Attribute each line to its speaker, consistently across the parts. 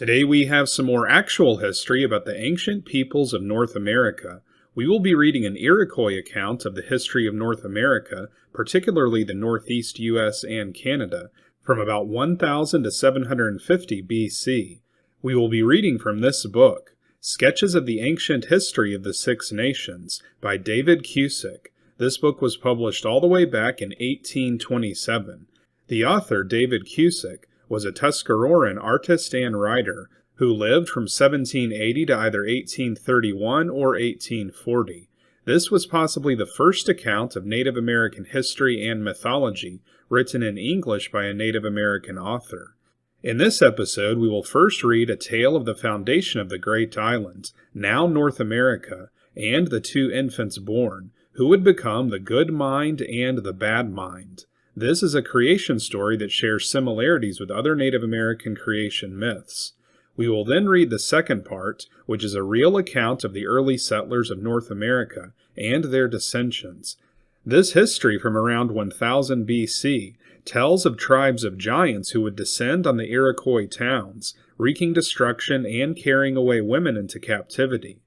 Speaker 1: Today we have some more actual history about the ancient peoples of North America. We will be reading an Iroquois account of the history of North America, particularly the Northeast U.S. and Canada, from about 1000 to 750 BC. We will be reading from this book, Sketches of the Ancient History of the Six Nations, by David Cusick. This book was published all the way back in 1827. The author, David Cusick, was a Tuscaroran artist and writer who lived from 1780 to either 1831 or 1840. This was possibly the first account of Native American history and mythology written in English by a Native American author. In this episode, we will first read a tale of the foundation of the Great Island, now North America, and the two infants born, who would become the good mind and the bad mind. This is a creation story that shares similarities with other Native American creation myths. We will then read the second part, which is a real account of the early settlers of North America and their dissensions. This history from around 1000 BC tells of tribes of giants who would descend on the Iroquois towns, wreaking destruction and carrying away women into captivity.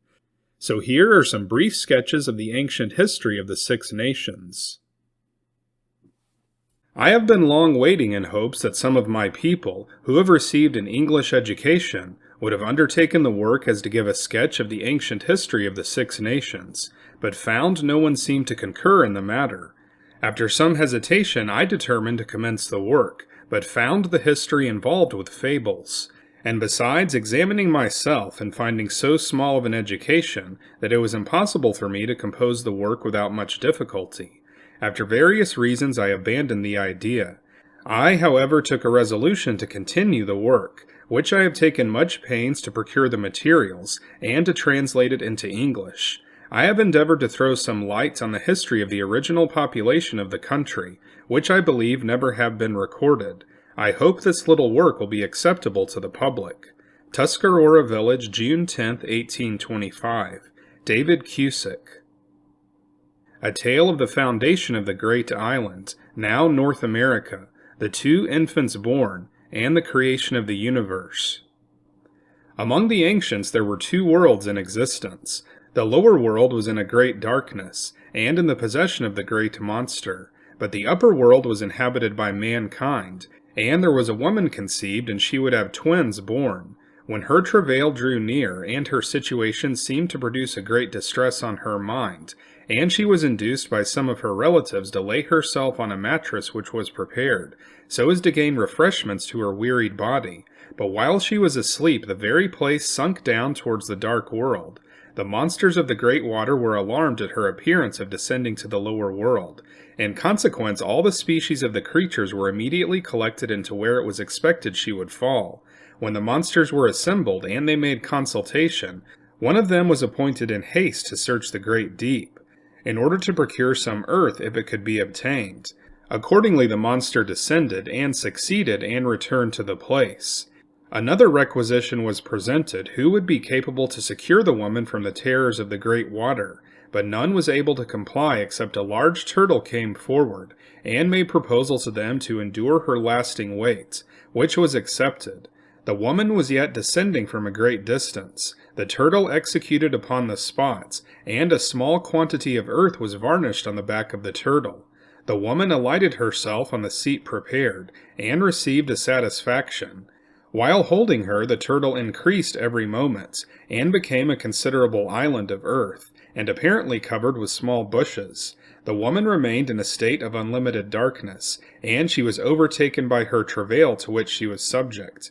Speaker 1: So here are some brief sketches of the ancient history of the Six Nations. I have been long waiting in hopes that some of my people, who have received an English education, would have undertaken the work as to give a sketch of the ancient history of the Six Nations, but found no one seemed to concur in the matter. After some hesitation, I determined to commence the work, but found the history involved with fables. And besides examining myself and finding so small of an education that it was impossible for me to compose the work without much difficulty. After various reasons I abandoned the idea. I, however, took a resolution to continue the work, which I have taken much pains to procure the materials, and to translate it into English. I have endeavored to throw some light on the history of the original population of the country, which I believe never have been recorded. I hope this little work will be acceptable to the public. Tuscarora Village, June 10, 1825. David Cusick. A tale of the foundation of the Great Island, now North America, the two infants born, and the creation of the universe. Among the ancients there were two worlds in existence. The lower world was in a great darkness, and in the possession of the great monster, but the upper world was inhabited by mankind, and there was a woman conceived, and she would have twins born. When her travail drew near, and her situation seemed to produce a great distress on her mind, and she was induced by some of her relatives to lay herself on a mattress which was prepared, so as to gain refreshments to her wearied body. But while she was asleep, the very place sunk down towards the dark world. The monsters of the great water were alarmed at her appearance of descending to the lower world. In consequence, all the species of the creatures were immediately collected into where it was expected she would fall. When the monsters were assembled, and they made consultation, one of them was appointed in haste to search the great deep, in order to procure some earth if it could be obtained. Accordingly the monster descended, and succeeded, and returned to the place. Another requisition was presented, who would be capable to secure the woman from the terrors of the great water, but none was able to comply except a large turtle came forward, and made proposal to them to endure her lasting weight, which was accepted. The woman was yet descending from a great distance. The turtle executed upon the spots, and a small quantity of earth was varnished on the back of the turtle. The woman alighted herself on the seat prepared, and received a satisfaction. While holding her, the turtle increased every moment, and became a considerable island of earth, and apparently covered with small bushes. The woman remained in a state of unlimited darkness, and she was overtaken by her travail to which she was subject.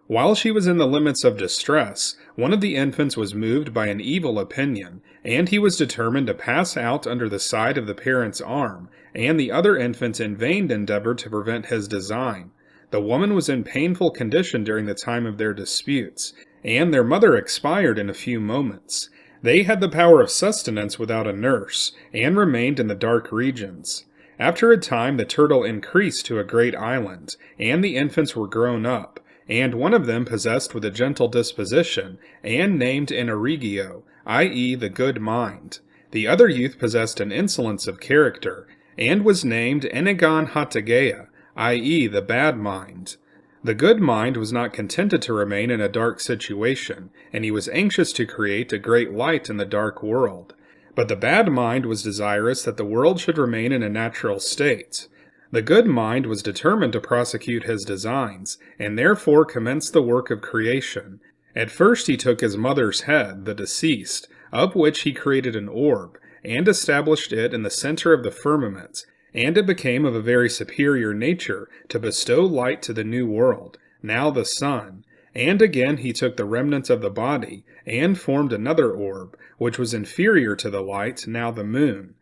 Speaker 1: While she was in the limits of distress, one of the infants was moved by an evil opinion, and he was determined to pass out under the side of the parent's arm, and the other infant in vain endeavored to prevent his design. The woman was in painful condition during the time of their disputes, and their mother expired in a few moments. They had the power of sustenance without a nurse, and remained in the dark regions. After a time the turtle increased to a great island, and the infants were grown up, and one of them possessed with a gentle disposition, and named Iroquois, i.e. the good mind. The other youth possessed an insolence of character, and was named Enegan Hatagea, i.e. the bad mind. The good mind was not contented to remain in a dark situation, and he was anxious to create a great light in the dark world. But the bad mind was desirous that the world should remain in a natural state. The good mind was determined to prosecute his designs, and therefore commenced the work of creation. At first he took his mother's head, the deceased, of which he created an orb, and established it in the center of the firmament, and it became of a very superior nature to bestow light to the new world, now the sun. And again he took the remnant of the body, and formed another orb, which was inferior to the light, now the moon.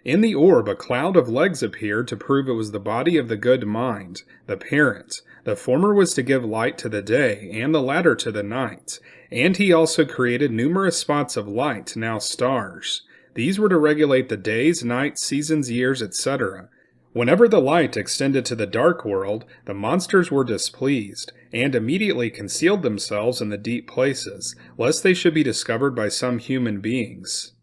Speaker 1: In the orb a cloud of legs appeared to prove it was the body of the good mind, the parent. The former was to give light to the day, and the latter to the night. And he also created numerous spots of light, now stars. These were to regulate the days, nights, seasons, years, etc. Whenever the light extended to the dark world, the monsters were displeased, and immediately concealed themselves in the deep places, lest they should be discovered by some human beings.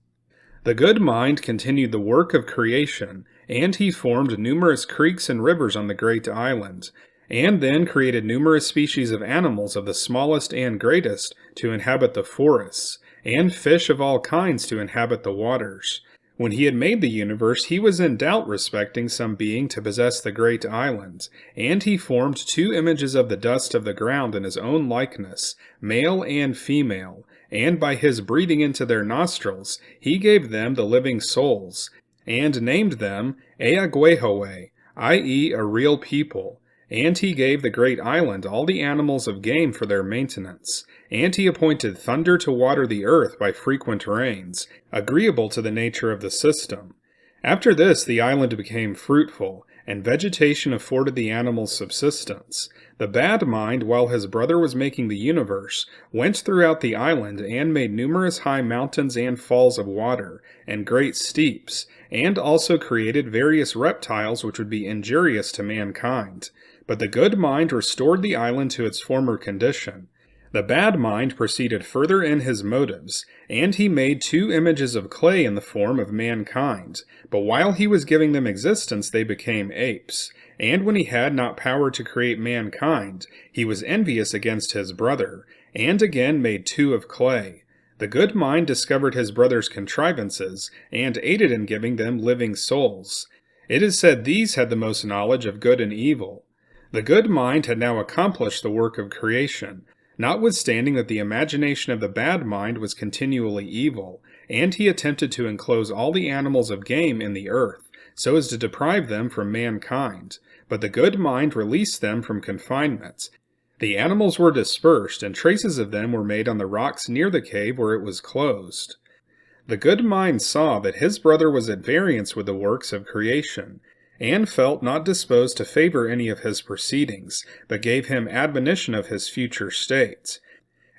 Speaker 1: The good mind continued the work of creation, and he formed numerous creeks and rivers on the great island, and then created numerous species of animals of the smallest and greatest to inhabit the forests, and fish of all kinds to inhabit the waters. When he had made the universe, he was in doubt respecting some being to possess the great island, and he formed 2 images of the dust of the ground in his own likeness, male and female, and by his breathing into their nostrils, he gave them the living souls, and named them Iroquois, i.e. a real people. And he gave the great island all the animals of game for their maintenance, and he appointed thunder to water the earth by frequent rains, agreeable to the nature of the system. After this the island became fruitful, and vegetation afforded the animals subsistence. The bad mind, while his brother was making the universe, went throughout the island and made numerous high mountains and falls of water, and great steeps, and also created various reptiles which would be injurious to mankind. But the good mind restored the island to its former condition. The bad mind proceeded further in his motives, and he made 2 images of clay in the form of mankind. But while he was giving them existence, they became apes. And when he had not power to create mankind, he was envious against his brother, and again made 2 of clay. The good mind discovered his brother's contrivances, and aided in giving them living souls. It is said these had the most knowledge of good and evil. The good mind had now accomplished the work of creation, notwithstanding that the imagination of the bad mind was continually evil, and he attempted to enclose all the animals of game in the earth, so as to deprive them from mankind. But the good mind released them from confinement. The animals were dispersed, and traces of them were made on the rocks near the cave where it was closed. The good mind saw that his brother was at variance with the works of creation, and felt not disposed to favor any of his proceedings, but gave him admonition of his future state.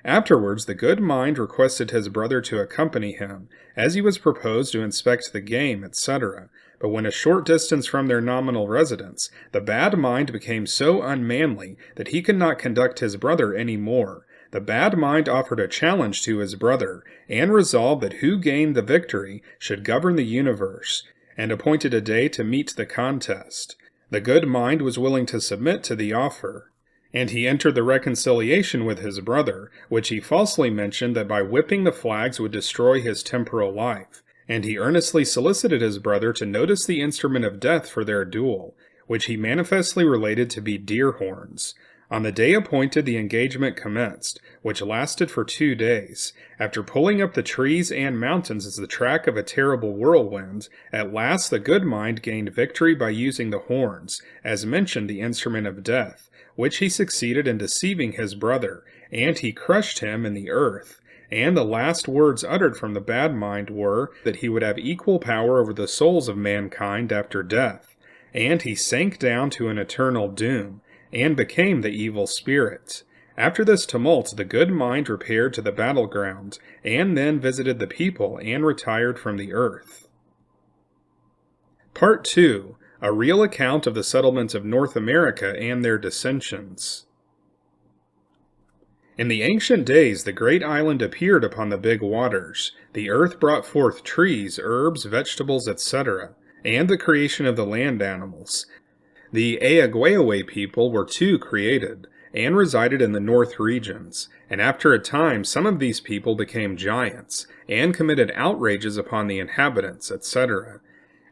Speaker 1: Afterwards the good mind requested his brother to accompany him, as he was proposed to inspect the game, etc. But when a short distance from their nominal residence, the bad mind became so unmanly that he could not conduct his brother any more. The bad mind offered a challenge to his brother, and resolved that who gained the victory should govern the universe, and appointed a day to meet the contest. The good mind was willing to submit to the offer, and he entered the reconciliation with his brother, which he falsely mentioned that by whipping the flags would destroy his temporal life, and he earnestly solicited his brother to notice the instrument of death for their duel, which he manifestly related to be deer horns. On the day appointed the engagement commenced, which lasted for 2 days. After pulling up the trees and mountains as the track of a terrible whirlwind, at last the good mind gained victory by using the horns, as mentioned the instrument of death, which he succeeded in deceiving his brother, and he crushed him in the earth. And the last words uttered from the bad mind were that he would have equal power over the souls of mankind after death, and he sank down to an eternal doom, and became the evil spirit. After this tumult the good mind repaired to the battleground, and then visited the people and retired from the earth. Part 2. A real account of the settlement of North America and their dissensions. In the ancient days the great island appeared upon the big waters. The earth brought forth trees, herbs, vegetables, etc., and the creation of the land animals. The Iroquois people were 2 created, and resided in the north regions, and after a time some of these people became giants, and committed outrages upon the inhabitants, etc.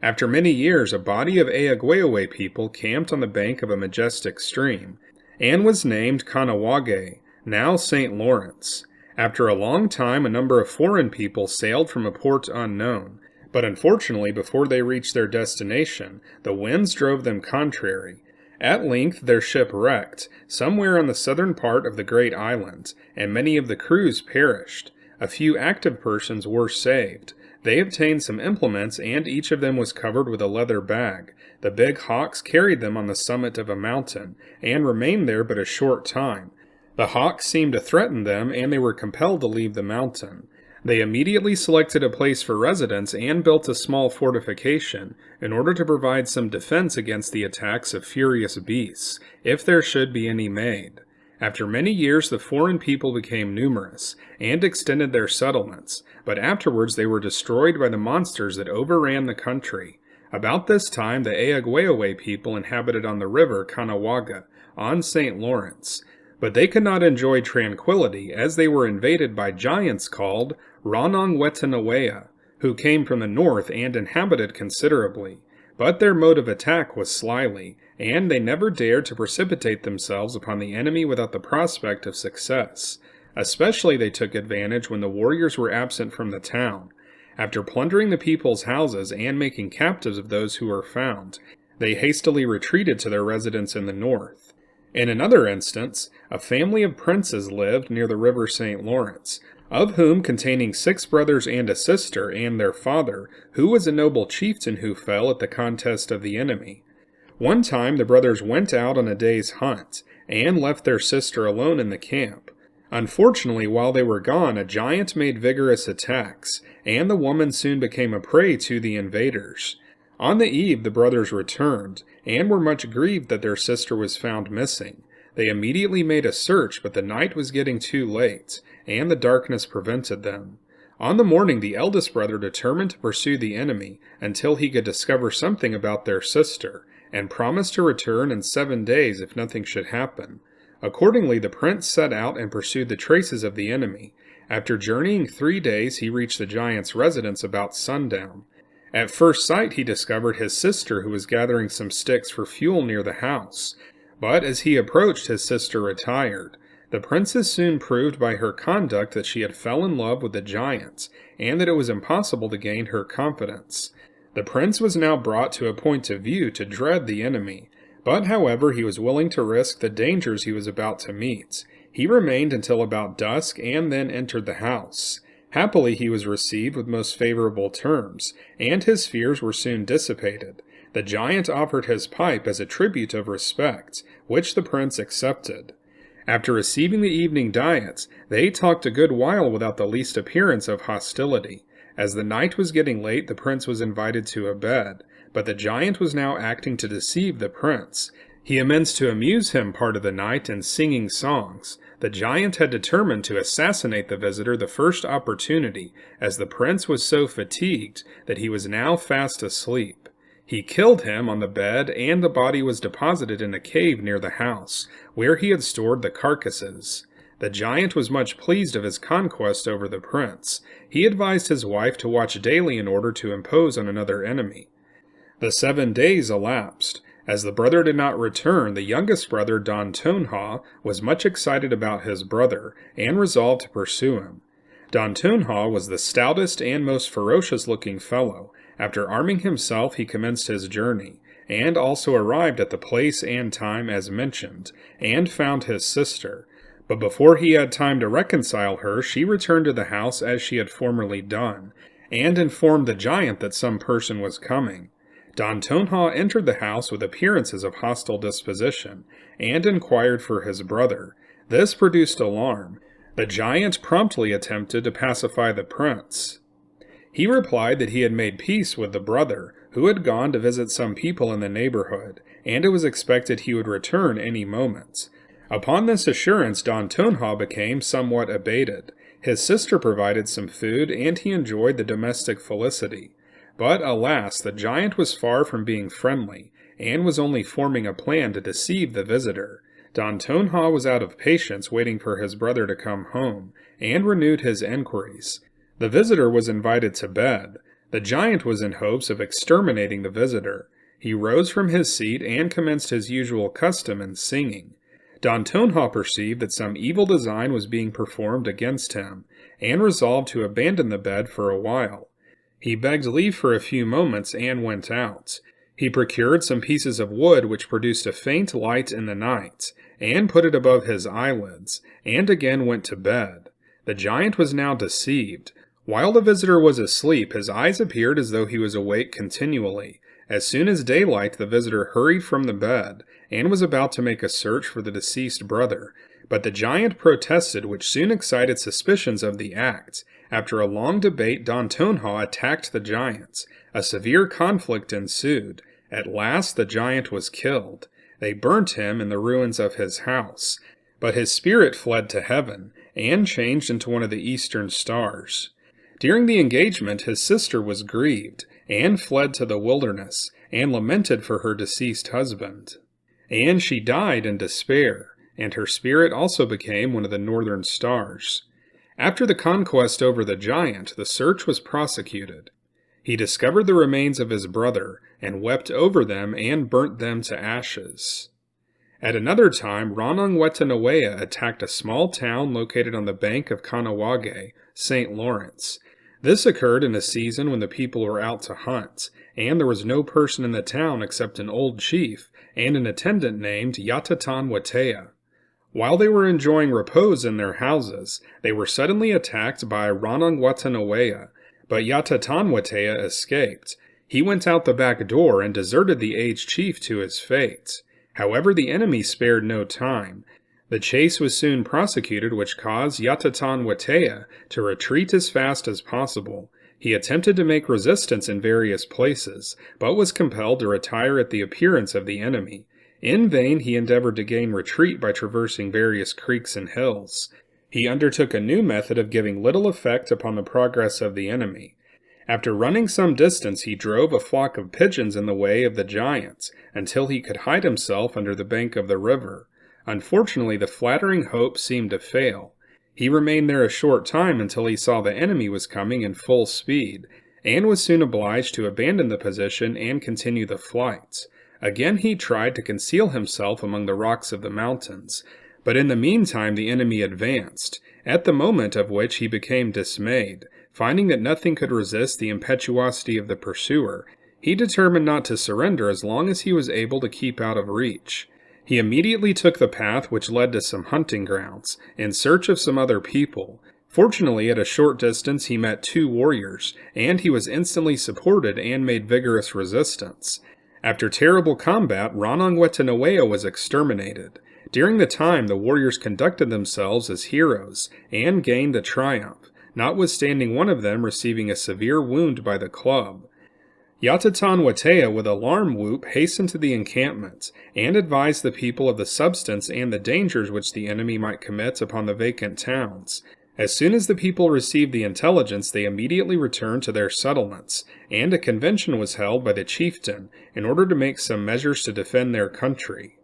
Speaker 1: After many years, a body of Iroquois people camped on the bank of a majestic stream, and was named Kanawage, now St. Lawrence. After a long time, a number of foreign people sailed from a port unknown, but unfortunately before they reached their destination, the winds drove them contrary. At length their ship wrecked, somewhere on the southern part of the great island, and many of the crews perished. A few active persons were saved. They obtained some implements, and each of them was covered with a leather bag. The big hawks carried them on the summit of a mountain, and remained there but a short time. The hawks seemed to threaten them, and they were compelled to leave the mountain. They immediately selected a place for residence and built a small fortification, in order to provide some defense against the attacks of furious beasts, if there should be any made. After many years the foreign people became numerous, and extended their settlements, but afterwards they were destroyed by the monsters that overran the country. About this time the Iroquois people inhabited on the river Caughnawaga, on St. Lawrence, but they could not enjoy tranquility, as they were invaded by giants called Ranongwetanawea, who came from the north and inhabited considerably. But their mode of attack was slyly, and they never dared to precipitate themselves upon the enemy without the prospect of success. Especially they took advantage when the warriors were absent from the town. After plundering the people's houses and making captives of those who were found, they hastily retreated to their residence in the north. In another instance, a family of princes lived near the river St. Lawrence, of whom containing 6 brothers and a sister, and their father, who was a noble chieftain who fell at the contest of the enemy. One time the brothers went out on a day's hunt, and left their sister alone in the camp. Unfortunately, while they were gone, a giant made vigorous attacks, and the woman soon became a prey to the invaders. On the eve the brothers returned, and were much grieved that their sister was found missing. They immediately made a search, but the night was getting too late, and the darkness prevented them. On the morning the eldest brother determined to pursue the enemy until he could discover something about their sister, and promised to return in 7 days if nothing should happen. Accordingly the prince set out and pursued the traces of the enemy. After journeying 3 days he reached the giant's residence about sundown. At first sight he discovered his sister, who was gathering some sticks for fuel near the house. But as he approached, his sister retired. The princess soon proved by her conduct that she had fell in love with the giant, and that it was impossible to gain her confidence. The prince was now brought to a point of view to dread the enemy, but however he was willing to risk the dangers he was about to meet. He remained until about dusk, and then entered the house. Happily he was received with most favorable terms, and his fears were soon dissipated. The giant offered his pipe as a tribute of respect, which the prince accepted. After receiving the evening diet, they talked a good while without the least appearance of hostility. As the night was getting late, the prince was invited to a bed, but the giant was now acting to deceive the prince. He commenced to amuse him part of the night in singing songs. The giant had determined to assassinate the visitor the first opportunity, as the prince was so fatigued that he was now fast asleep. He killed him on the bed, and the body was deposited in a cave near the house, where he had stored the carcasses. The giant was much pleased of his conquest over the prince. He advised his wife to watch daily in order to impose on another enemy. The 7 days elapsed. As the brother did not return, the youngest brother, Don Tonha, was much excited about his brother, and resolved to pursue him. Don Tonha was the stoutest and most ferocious-looking fellow. After arming himself, he commenced his journey, and also arrived at the place and time as mentioned, and found his sister. But before he had time to reconcile her, she returned to the house as she had formerly done, and informed the giant that some person was coming. Don Tonha entered the house with appearances of hostile disposition, and inquired for his brother. This produced alarm. The giant promptly attempted to pacify the prince. He replied that he had made peace with the brother, who had gone to visit some people in the neighborhood, and it was expected he would return any moment. Upon this assurance, Don Tonha became somewhat abated. His sister provided some food, and he enjoyed the domestic felicity. But, alas, the giant was far from being friendly, and was only forming a plan to deceive the visitor. Don Tonha was out of patience waiting for his brother to come home, and renewed his enquiries. The visitor was invited to bed. The giant was in hopes of exterminating the visitor. He rose from his seat and commenced his usual custom in singing. Don Tonha perceived that some evil design was being performed against him, and resolved to abandon the bed for a while. He begged leave for a few moments and went out. He procured some pieces of wood which produced a faint light in the night, and put it above his eyelids, and again went to bed. The giant was now deceived. While the visitor was asleep, his eyes appeared as though he was awake continually. As soon as daylight, the visitor hurried from the bed, and was about to make a search for the deceased brother. But the giant protested, which soon excited suspicions of the act. After a long debate, Don Tonha attacked the giant. A severe conflict ensued. At last the giant was killed. They burnt him in the ruins of his house. But his spirit fled to heaven, and changed into one of the eastern stars. During the engagement, his sister was grieved, and fled to the wilderness, and lamented for her deceased husband. And she died in despair, and her spirit also became one of the northern stars. After the conquest over the giant, the search was prosecuted. He discovered the remains of his brother, and wept over them and burnt them to ashes. At another time, Ranong attacked a small town located on the bank of Kanawage, St. Lawrence. This occurred in a season when the people were out to hunt, and there was no person in the town except an old chief and an attendant named Yatatan. While they were enjoying repose in their houses, they were suddenly attacked by Ranong, but Yatatan escaped. He went out the back door and deserted the aged chief to his fate. However, the enemy spared no time. The chase was soon prosecuted, which caused Yatatan to retreat as fast as possible. He attempted to make resistance in various places, but was compelled to retire at the appearance of the enemy. In vain he endeavored to gain retreat by traversing various creeks and hills. He undertook a new method of giving little effect upon the progress of the enemy. After running some distance, he drove a flock of pigeons in the way of the giants, until he could hide himself under the bank of the river. Unfortunately, the flattering hope seemed to fail. He remained there a short time until he saw the enemy was coming in full speed, and was soon obliged to abandon the position and continue the flight. Again he tried to conceal himself among the rocks of the mountains, but in the meantime the enemy advanced, at the moment of which he became dismayed. Finding that nothing could resist the impetuosity of the pursuer, he determined not to surrender as long as he was able to keep out of reach. He immediately took the path which led to some hunting grounds, in search of some other people. Fortunately, at a short distance he met 2 warriors, and he was instantly supported and made vigorous resistance. After terrible combat, Ranong was exterminated. During the time, the warriors conducted themselves as heroes, and gained the triumph, notwithstanding one of them receiving a severe wound by the club. Yatatan with alarm whoop hastened to the encampment, and advised the people of the substance and the dangers which the enemy might commit upon the vacant towns. As soon as the people received the intelligence, they immediately returned to their settlements, and a convention was held by the chieftain in order to make some measures to defend their country.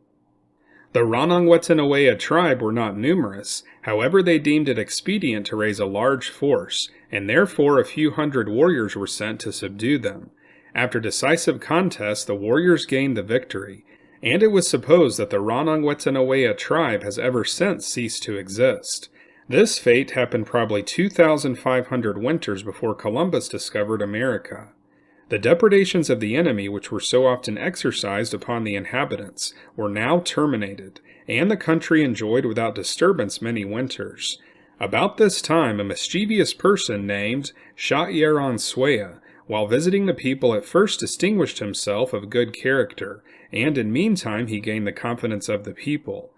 Speaker 1: The Ranong tribe were not numerous, however they deemed it expedient to raise a large force, and therefore a few hundred warriors were sent to subdue them. After decisive contests, the warriors gained the victory, and it was supposed that the Ranong tribe has ever since ceased to exist. This fate happened probably 2,500 winters before Columbus discovered America. The depredations of the enemy, which were so often exercised upon the inhabitants, were now terminated, and the country enjoyed without disturbance many winters. About this time, a mischievous person named Tuscaroran, while visiting the people, at first distinguished himself of good character, and in meantime he gained the confidence of the people.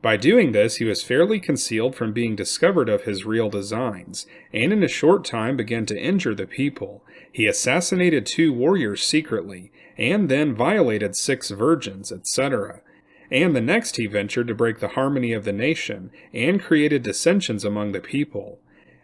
Speaker 1: By doing this, he was fairly concealed from being discovered of his real designs, and in a short time began to injure the people. He assassinated 2 warriors secretly, and then violated 6 virgins, etc. And the next he ventured to break the harmony of the nation, and created dissensions among the people.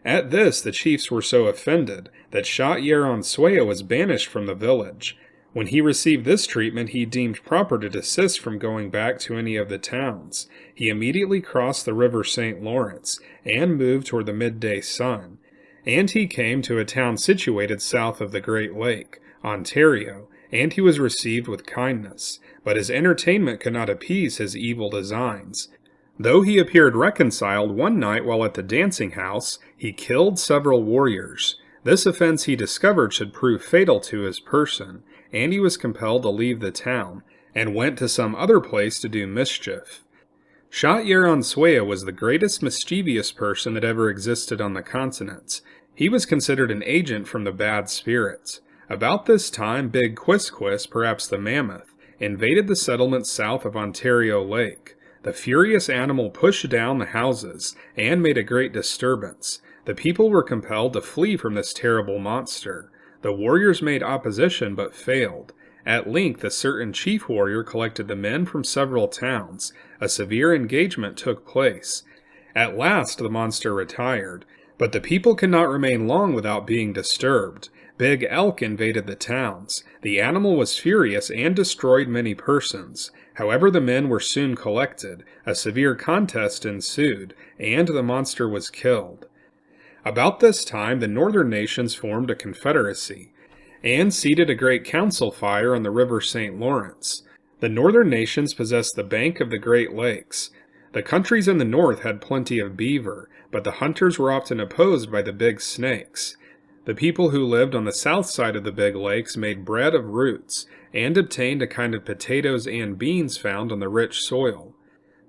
Speaker 1: At this the chiefs were so offended that Tuscaroran was banished from the village. When he received this treatment, he deemed proper to desist from going back to any of the towns. He immediately crossed the river St. Lawrence and moved toward the midday sun. And he came to a town situated south of the Great Lake, Ontario, and he was received with kindness. But his entertainment could not appease his evil designs. Though he appeared reconciled one night while at the dancing house, he killed several warriors. This offense he discovered should prove fatal to his person, and he was compelled to leave the town, and went to some other place to do mischief. Chatillon-Swea was the greatest mischievous person that ever existed on the continent. He was considered an agent from the bad spirits. About this time, Big Quisquis, perhaps the mammoth, invaded the settlements south of Ontario Lake. The furious animal pushed down the houses and made a great disturbance. The people were compelled to flee from this terrible monster. The warriors made opposition but failed. At length, a certain chief warrior collected the men from several towns. A severe engagement took place. At last the monster retired, but the people could not remain long without being disturbed. Big Elk invaded the towns. The animal was furious and destroyed many persons. However, the men were soon collected. A severe contest ensued, and the monster was killed. About this time, the northern nations formed a confederacy, and seated a great council fire on the river St. Lawrence. The northern nations possessed the bank of the Great Lakes. The countries in the north had plenty of beaver, but the hunters were often opposed by the big snakes. The people who lived on the south side of the big lakes made bread of roots, and obtained a kind of potatoes and beans found on the rich soil.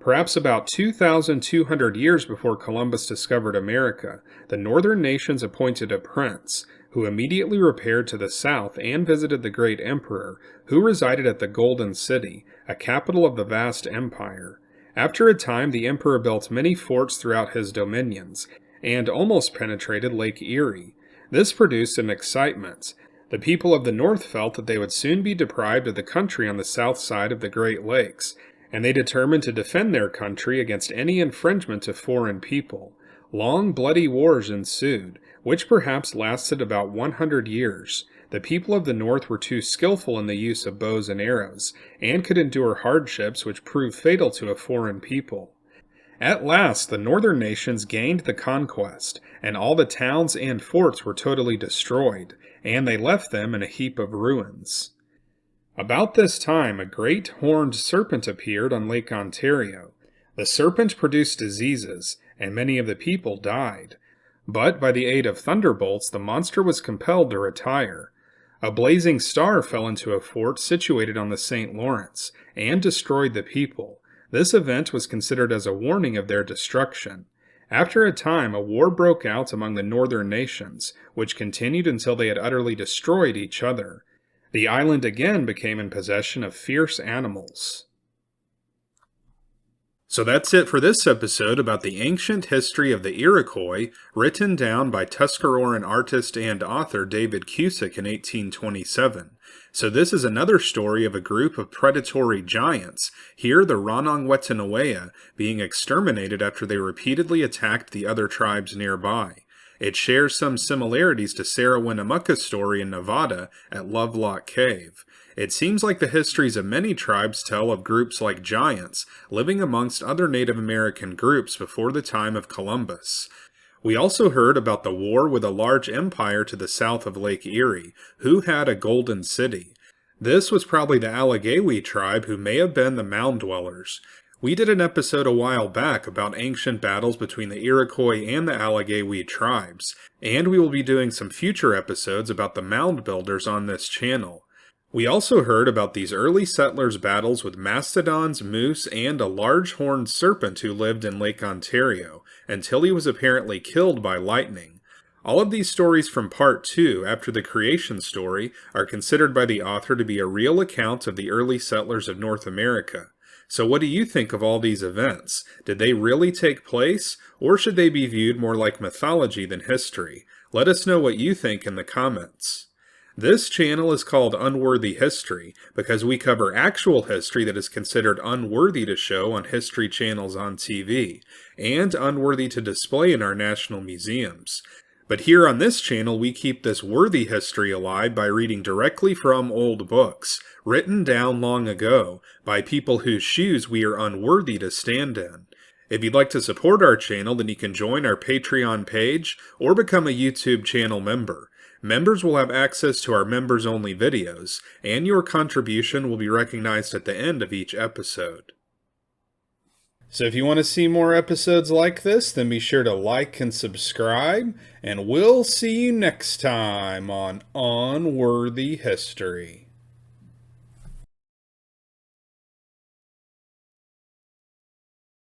Speaker 1: Perhaps about 2,200 years before Columbus discovered America, the northern nations appointed a prince, who immediately repaired to the south and visited the great emperor, who resided at the Golden City, a capital of the vast empire. After a time, the emperor built many forts throughout his dominions, and almost penetrated Lake Erie. This produced an excitement. The people of the north felt that they would soon be deprived of the country on the south side of the Great Lakes, and they determined to defend their country against any infringement of foreign people. Long, bloody wars ensued, which perhaps lasted about 100 years. The people of the north were too skillful in the use of bows and arrows, and could endure hardships which proved fatal to a foreign people. At last, the northern nations gained the conquest, and all the towns and forts were totally destroyed, and they left them in a heap of ruins. About this time, a great horned serpent appeared on Lake Ontario. The serpent produced diseases, and many of the people died. But by the aid of thunderbolts, the monster was compelled to retire. A blazing star fell into a fort situated on the St. Lawrence, and destroyed the people. This event was considered as a warning of their destruction. After a time, a war broke out among the northern nations, which continued until they had utterly destroyed each other. The island again became in possession of fierce animals. So that's it for this episode about the ancient history of the Iroquois, written down by Tuscaroran artist and author David Cusick in 1827. So this is another story of a group of predatory giants, here the Ranong-Wetunaweya, being exterminated after they repeatedly attacked the other tribes nearby. It shares some similarities to Sarah Winnemucca's story in Nevada at Lovelock Cave. It seems like the histories of many tribes tell of groups like giants living amongst other Native American groups before the time of Columbus. We also heard about the war with a large empire to the south of Lake Erie, who had a golden city. This was probably the Alligawe tribe, who may have been the mound dwellers. We did an episode a while back about ancient battles between the Iroquois and the Alligawe tribes, and we will be doing some future episodes about the mound builders on this channel. We also heard about these early settlers' battles with mastodons, moose, and a large horned serpent who lived in Lake Ontario, until he was apparently killed by lightning. All of these stories from Part 2, after the creation story, are considered by the author to be a real account of the early settlers of North America. So what do you think of all these events? Did they really take place, or should they be viewed more like mythology than history? Let us know what you think in the comments. This channel is called Unworthy History because we cover actual history that is considered unworthy to show on history channels on TV, and unworthy to display in our national museums. But here on this channel, we keep this worthy history alive by reading directly from old books, written down long ago, by people whose shoes we are unworthy to stand in. If you'd like to support our channel, then you can join our Patreon page or become a YouTube channel member. Members will have access to our members-only videos, and your contribution will be recognized at the end of each episode. So if you want to see more episodes like this, then be sure to like and subscribe, and we'll see you next time on Unworthy History.